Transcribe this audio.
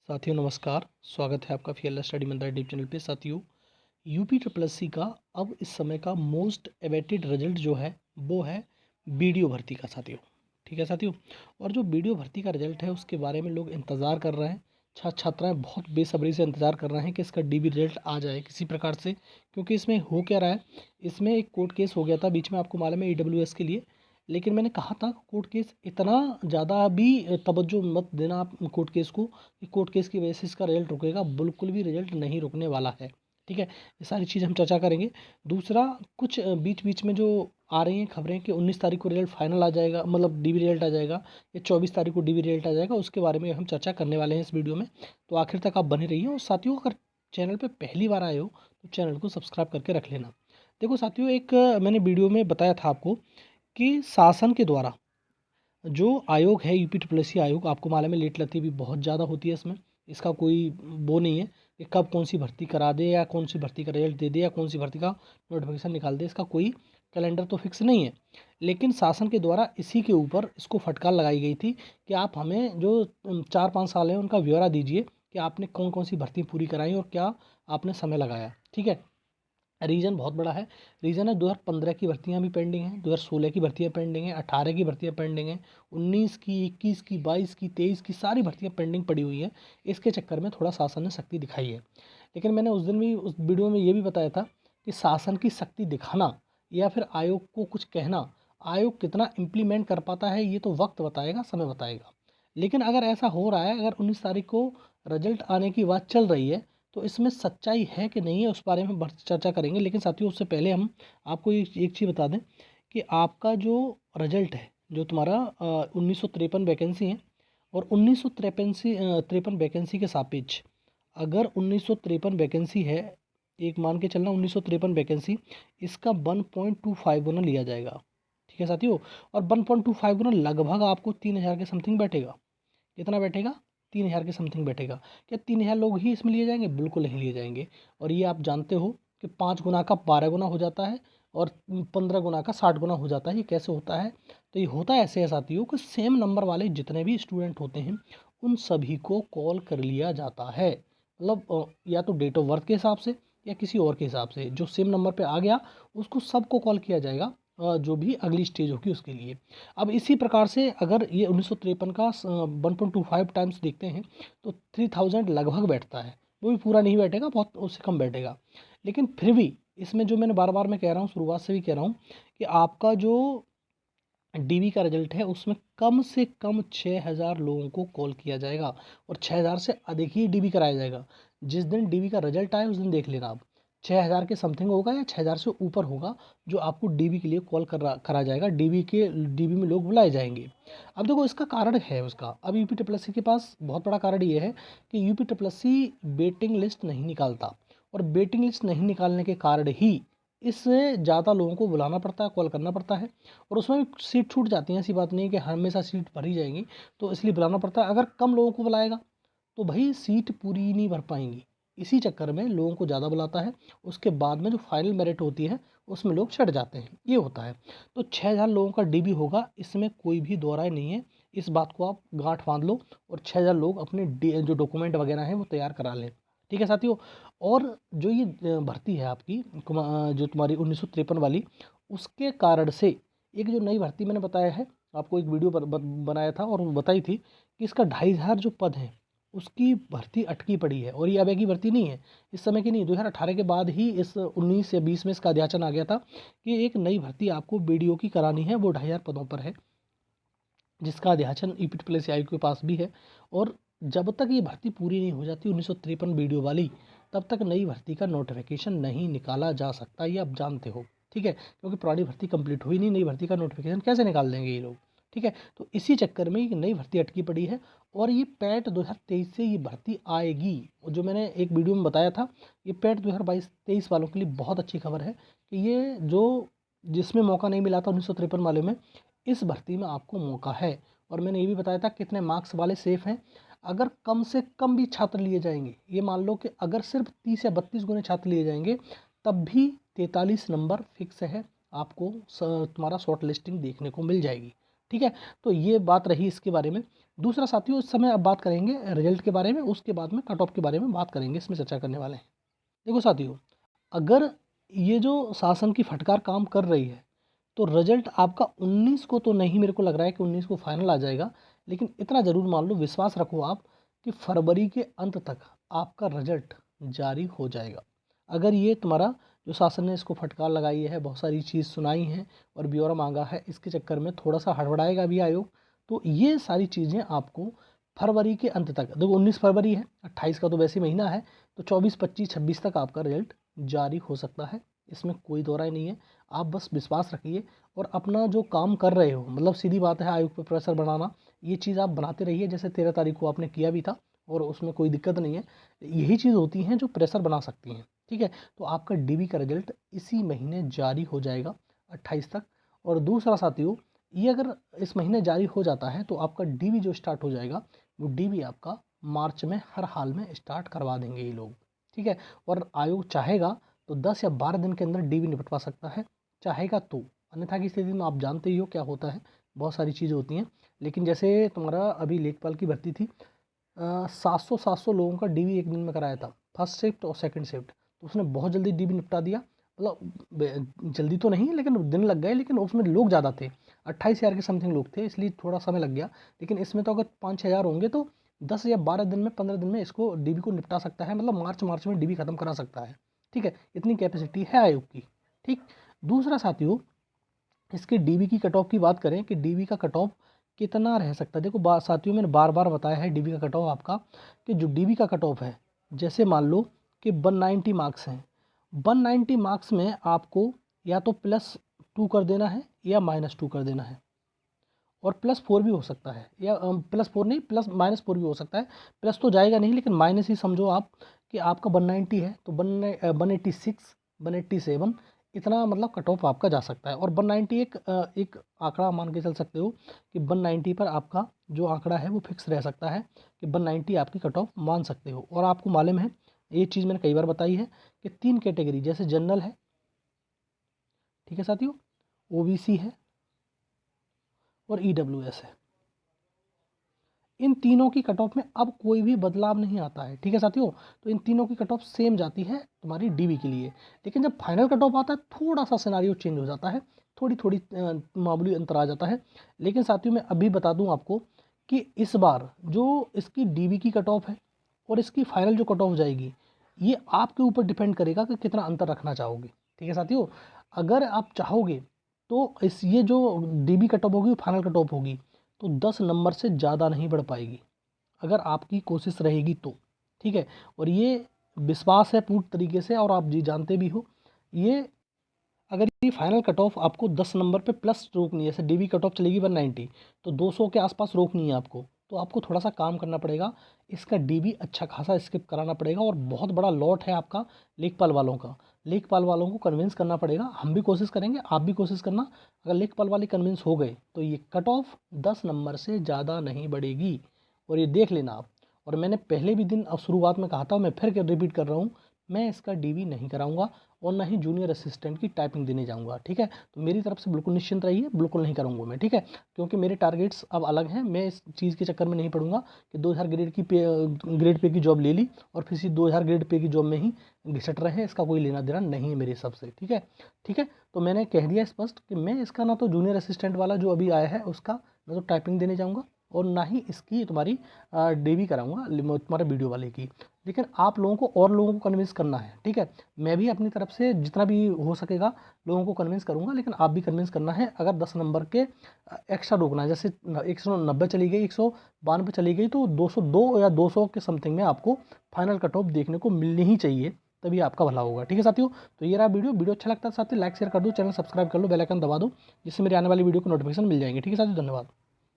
साथियों नमस्कार, स्वागत है आपका फीएलएस स्टडी मंत्रा यूट्यूब चैनल पे। साथियों, यूपी ट्रिपल एस सी का अब इस समय का मोस्ट अवेटेड रिजल्ट जो है वो है बीडीओ भर्ती का साथियों। ठीक है साथियों, और जो बीडीओ भर्ती का रिजल्ट है उसके बारे में लोग इंतज़ार कर रहे हैं। छात्राएं बहुत बेसब्री से इंतज़ार कर रहे हैं कि इसका डीबी रिजल्ट आ जाए किसी प्रकार से, क्योंकि इसमें हो क्या रहा है। इसमें एक कोर्ट केस हो गया था बीच में, आपको मालूम है, ईडब्ल्यूएस के लिए। लेकिन मैंने कहा था कोर्ट केस इतना ज़्यादा भी तवज्जो मत देना आप कोर्ट केस को, कि कोर्ट केस की वजह से इसका रिजल्ट रुकेगा। बिल्कुल भी रिजल्ट नहीं रुकने वाला है। ठीक है, ये सारी चीज़ हम चर्चा करेंगे। दूसरा, कुछ बीच बीच में जो आ रही हैं खबरें कि 19 तारीख को रिजल्ट फाइनल आ जाएगा, मतलब डीबी रिजल्ट आ जाएगा, या 24 तारीख को डीबी रिजल्ट आ जाएगा, उसके बारे में हम चर्चा करने वाले हैं इस वीडियो में। तो आखिर तक आप बने रहिए। और साथियों, अगर चैनल पर पहली बार आए हो तो चैनल को सब्सक्राइब करके रख लेना। देखो साथियों, एक मैंने वीडियो में बताया था आपको कि शासन के द्वारा जो आयोग है, यूपी ट्रिपल एस सी आयोग, आपको मालूम है लेट लती भी बहुत ज़्यादा होती है इसमें। इसका कोई वो नहीं है कि कब कौन सी भर्ती करा दे, या कौन सी भर्ती का रिजल्ट दे दे, या कौन सी भर्ती का नोटिफिकेशन निकाल दे। इसका कोई कैलेंडर तो फिक्स नहीं है। लेकिन शासन के द्वारा इसी के ऊपर इसको फटकार लगाई गई थी कि आप हमें जो 4-5 साल हैं उनका ब्यौरा दीजिए कि आपने कौन कौन सी भर्ती पूरी कराई और क्या आपने समय लगाया। ठीक है, रीज़न बहुत बड़ा है। रीज़न है 2015 की भर्तियां भी पेंडिंग हैं, 2016 की भर्तियां पेंडिंग हैं, 18 की भर्तियां पेंडिंग हैं, 19 की, 21 की, 22 की, 23 की सारी भर्तियां पेंडिंग पड़ी हुई हैं। इसके चक्कर में थोड़ा शासन ने सख्ती दिखाई है। लेकिन मैंने उस दिन भी उस वीडियो में ये भी बताया था कि शासन की सख्ती दिखाना या फिर आयोग को कुछ कहना, आयोग कितना इम्प्लीमेंट कर पाता है ये तो वक्त बताएगा, समय बताएगा। लेकिन अगर ऐसा हो रहा है, अगर 19 तारीख को रिजल्ट आने की बात चल रही है, तो इसमें सच्चाई है कि नहीं है उस बारे में चर्चा करेंगे। लेकिन साथियों, उससे पहले हम आपको एक चीज़ बता दें कि आपका जो रिजल्ट है, जो तुम्हारा 1953 वैकेंसी है, और 1953 वैकेंसी के सापेक्ष अगर 1953 वैकेंसी है, एक मान के चलना 1953 वैकेंसी, इसका 1.25 गुना लिया जाएगा। ठीक है साथियों, और 1.25 गुना लगभग आपको 3000 के समथिंग बैठेगा। कितना बैठेगा? 3000 के समथिंग बैठेगा। क्या 3000 लोग ही इसमें लिए जाएंगे? बिल्कुल नहीं लिए जाएंगे। और ये आप जानते हो कि 5 गुना का 12 गुना हो जाता है, और 15 गुना का 60 गुना हो जाता है। ये कैसे होता है? तो ये होता ऐसे है साथियों कि सेम नंबर वाले जितने भी स्टूडेंट होते हैं उन सभी को कॉल कर लिया जाता है। मतलब या तो डेट ऑफ बर्थ के हिसाब से या किसी और के हिसाब से, जो सेम नंबर पे आ गया उसको सबको कॉल किया जाएगा, जो भी अगली स्टेज होगी उसके लिए। अब इसी प्रकार से अगर ये 1953 का 1.25 टाइम्स देखते हैं तो 3000 लगभग बैठता है। वो भी पूरा नहीं बैठेगा, बहुत उससे कम बैठेगा। लेकिन फिर भी इसमें जो मैंने बार बार मैं कह रहा हूँ, शुरुआत से भी कह रहा हूँ, कि आपका जो डीबी का रिजल्ट है उसमें कम से कम 6000 लोगों को कॉल किया जाएगा, और 6000 से अधिक ही डीबी कराया जाएगा। जिस दिन डीबी का रिजल्ट आए उस दिन देख लेना आप, 6000 के समथिंग होगा या 6000 से ऊपर होगा जो आपको डीबी के लिए कॉल करा जाएगा। डीबी में लोग बुलाए जाएंगे। अब देखो, इसका कारण है उसका, अब यूपी ट्रिपल एस सी के पास बहुत बड़ा कारण ये है कि UP triple S C waiting list नहीं निकालता, और वेटिंग लिस्ट नहीं निकालने के कारण ही इससे ज़्यादा लोगों को बुलाना पड़ता है, कॉल करना पड़ता है, और उसमें भी सीट छूट जाती है। ऐसी बात नहीं है कि हमेशा सीट भरी जाएंगी, तो इसलिए बुलाना पड़ता है। अगर कम लोगों को बुलाएगा तो भाई सीट पूरी नहीं भर पाएंगी, इसी चक्कर में लोगों को ज़्यादा बुलाता है। उसके बाद में जो फाइनल मेरिट होती है उसमें लोग चढ़ जाते हैं, ये होता है। तो 6000 लोगों का डीबी होगा, इसमें कोई भी दो राय नहीं है। इस बात को आप गांठ बांध लो, और 6000 लोग अपने जो डॉक्यूमेंट वगैरह हैं वो तैयार करा लें। ठीक है साथियों, और जो ये भर्ती है आपकी जो तुम्हारी 1953 वाली, उसके कारण से एक जो नई भर्ती मैंने बताया है आपको, एक वीडियो बनाया था और बताई थी कि इसका 2500 जो पद हैं उसकी भर्ती अटकी पड़ी है। और ये अब की भर्ती नहीं है, इस समय की नहीं, 2018 के बाद ही इस 19 या 20 में इसका अध्याचन आ गया था कि एक नई भर्ती आपको बीडीओ की करानी है, वो 2500 पदों पर है, जिसका अध्याचन ईपी ट्रिपल एस आयोग के पास भी है। और जब तक ये भर्ती पूरी नहीं हो जाती 1953 वीडियो वाली, तब तक नई भर्ती का नोटिफिकेशन नहीं निकाला जा सकता, ये आप जानते हो। ठीक है, क्योंकि पुरानी भर्ती कंप्लीट हुई नहीं, नई भर्ती का नोटिफिकेशन कैसे निकाल देंगे ये लोग। ठीक है, तो इसी चक्कर में ये नई भर्ती अटकी पड़ी है, और ये पैट 2023 से ये भर्ती आएगी। और जो मैंने एक वीडियो में बताया था, ये पैट 2022-23 वालों के लिए बहुत अच्छी खबर है कि ये जो जिसमें मौका नहीं मिला था 1953 वाले में, इस भर्ती में आपको मौका है। और मैंने ये भी बताया था कितने मार्क्स वाले सेफ हैं। अगर कम से कम भी छात्र लिए जाएंगे, ये मान लो कि अगर सिर्फ 30 या 32 गुने छात्र लिए जाएंगे, तब भी 43 नंबर फिक्स है, आपको तुम्हारा शॉर्ट लिस्टिंग देखने को मिल जाएगी। ठीक है, तो ये बात रही इसके बारे में। दूसरा साथियों, इस समय अब बात करेंगे रिजल्ट के बारे में, उसके बाद में कट ऑफ के बारे में बात करेंगे, इसमें चर्चा करने वाले हैं। देखो साथियों, अगर ये जो शासन की फटकार काम कर रही है तो रिजल्ट आपका 19 को तो नहीं, मेरे को लग रहा है कि 19 को फाइनल आ जाएगा, लेकिन इतना ज़रूर मान लो, विश्वास रखो आप कि फरवरी के अंत तक आपका रिजल्ट जारी हो जाएगा। अगर ये तुम्हारा जो शासन ने इसको फटकार लगाई है, बहुत सारी चीज़ सुनाई हैं और ब्यौरा मांगा है, इसके चक्कर में थोड़ा सा हड़बड़ाएगा भी आयोग, तो ये सारी चीज़ें आपको फरवरी के अंत तक, देखो 19 फरवरी है, 28 का तो वैसे महीना है, तो 24, 25, 26 तक आपका रिजल्ट जारी हो सकता है, इसमें कोई दो राय नहीं है। आप बस विश्वास रखिए और अपना जो काम कर रहे हो, मतलब सीधी बात है, आयोग पर प्रेशर बनाना, ये चीज़ आप बनाते रहिए, जैसे 13 तारीख को आपने किया भी था और उसमें कोई दिक्कत नहीं है। यही चीज़ होती हैं जो प्रेशर बना सकती हैं, ठीक है। तो आपका डीबी का रिजल्ट इसी महीने जारी हो जाएगा 28 तक। और दूसरा साथियों, ये अगर इस महीने जारी हो जाता है तो आपका डीबी जो स्टार्ट हो जाएगा, वो डीबी आपका मार्च में हर हाल में स्टार्ट करवा देंगे ये लोग, ठीक है। और आयोग चाहेगा तो 10 या 12 दिन के अंदर डीबी निपटवा सकता है, चाहेगा तो, अन्यथा की स्थिति में आप जानते ही हो क्या होता है, बहुत सारी चीज़ें होती हैं। लेकिन जैसे तुम्हारा अभी लेखपाल की भर्ती थी, 700 लोगों का डीबी एक दिन में कराया था, फर्स्ट शिफ्ट और सेकंड शिफ्ट, तो उसने बहुत जल्दी डीबी निपटा दिया, मतलब जल्दी तो नहीं लेकिन दिन लग गए, लेकिन उसमें लोग ज़्यादा थे, 28,000 के समथिंग लोग थे, इसलिए थोड़ा समय लग गया। लेकिन इसमें तो अगर 5-6 हज़ार होंगे तो 10 या 12 दिन में, 15 दिन में इसको डीबी को निपटा सकता है, मतलब मार्च में डीबी खत्म करा सकता है, ठीक है। इतनी कैपेसिटी है आयोग की, ठीक। दूसरा साथियों, इसके डीबी की कट ऑफ की बात करें कि डीबी का कट ऑफ कितना रह सकता है। देखो साथियों, मैंने बार बार बताया है डीबी का कट ऑफ आपका, कि जो डीबी का कट ऑफ है, जैसे मान लो कि 190 मार्क्स हैं, 190 मार्क्स में आपको या तो +2 कर देना है या -2 कर देना है, और +4 भी हो सकता है, या +4 नहीं, -4 भी हो सकता है। प्लस तो जाएगा नहीं, लेकिन माइनस ही समझो आप कि आपका 190 है तो 186, 187, इतना मतलब कट ऑफ आपका जा सकता है। और 190 एक आंकड़ा मान के चल सकते हो कि 190 पर आपका जो आंकड़ा है वो फिक्स रह सकता है, कि 190 आपकी कट ऑफ मान सकते हो। और आपको मालूम है, ये चीज़ मैंने कई बार बताई है, कि 3 कैटेगरी, जैसे जनरल है, ठीक है साथियों, ओबीसी है और ईडब्ल्यूएस है, इन तीनों की कट ऑफ में अब कोई भी बदलाव नहीं आता है, ठीक है साथियों। तो इन तीनों की कट ऑफ सेम जाती है तुम्हारी डीबी के लिए, लेकिन जब फाइनल कट ऑफ आता है थोड़ा सा सिनारियो चेंज हो जाता है, थोड़ी थोड़ी मामूली अंतर आ जाता है। लेकिन साथियों, मैं अभी बता दूं आपको कि इस बार जो इसकी डीबी की कट ऑफ है और इसकी फाइनल जो कट ऑफ जाएगी, ये आपके ऊपर डिपेंड करेगा कि कितना अंतर रखना चाहोगे, ठीक है साथियों। अगर आप चाहोगे तो ये जो डीबी कट ऑफ होगी, फाइनल कट ऑफ होगी, तो 10 नंबर से ज़्यादा नहीं बढ़ पाएगी, अगर आपकी कोशिश रहेगी तो, ठीक है। और ये विश्वास है पूर्ण तरीके से, और आप जी जानते भी हो, ये अगर ये फाइनल कट ऑफ आपको 10 नंबर पे प्लस रोकनी है, जैसे डीबी कट ऑफ चलेगी 190, तो 200 के आसपास रोकनी है आपको, तो आपको थोड़ा सा काम करना पड़ेगा, इसका डीबी अच्छा खासा स्किप कराना पड़ेगा। और बहुत बड़ा लॉट है आपका लेखपाल वालों का, लेखपाल वालों को कन्विंस करना पड़ेगा, हम भी कोशिश करेंगे, आप भी कोशिश करना। अगर लेखपाल वाले कन्विंस हो गए तो ये कट ऑफ 10 नंबर से ज़्यादा नहीं बढ़ेगी, और ये देख लेना आप। और मैंने पहले भी दिन अब शुरुआत में कहा था, मैं फिर रिपीट कर रहा हूँ, मैं इसका डीबी नहीं कराऊंगा और ना ही जूनियर असिस्टेंट की टाइपिंग देने जाऊंगा, ठीक है। तो मेरी तरफ से बिल्कुल निश्चिंत रहिए, बिल्कुल नहीं करूंगा मैं, ठीक है, क्योंकि मेरे टारगेट्स अब अलग हैं। मैं इस चीज़ के चक्कर में नहीं पड़ूंगा कि 2000 ग्रेड पे की जॉब ले ली और फिर इसी 2000 ग्रेड पे की जॉब में ही घिसट रहे, इसका कोई लेना देना नहीं है मेरे हिसाब से, ठीक है, ठीक है। तो मैंने कह दिया स्पष्ट कि मैं इसका ना तो जूनियर असिस्टेंट वाला जो अभी आया है उसका ना तो टाइपिंग देने जाऊँगा, और ना ही इसकी तुम्हारी डीबी कराऊंगा तुम्हारे वीडियो वाले की। लेकिन आप लोगों को और लोगों को कन्विंस करना है, ठीक है। मैं भी अपनी तरफ से जितना भी हो सकेगा लोगों को कन्विंस करूंगा, लेकिन आप भी कन्विंस करना है। अगर 10 नंबर के एक्स्ट्रा रोकना है, जैसे 190 चली गई, 192 चली गई, तो 202 या 200 के समथिंग में आपको फाइनल कट ऑफ देखने को मिलनी ही चाहिए, तभी आपका भला होगा, ठीक है साथियों। तो ये रहा वीडियो अच्छा लगता है साथियों लाइक शेयर कर दो, चैनल सब्सक्राइब कर लो, बेल आइकन दबा दो, जिससे मेरी आने वाली वीडियो को नोटिफिकेशन मिल जाएंगे, ठीक है साथियों, धन्यवाद।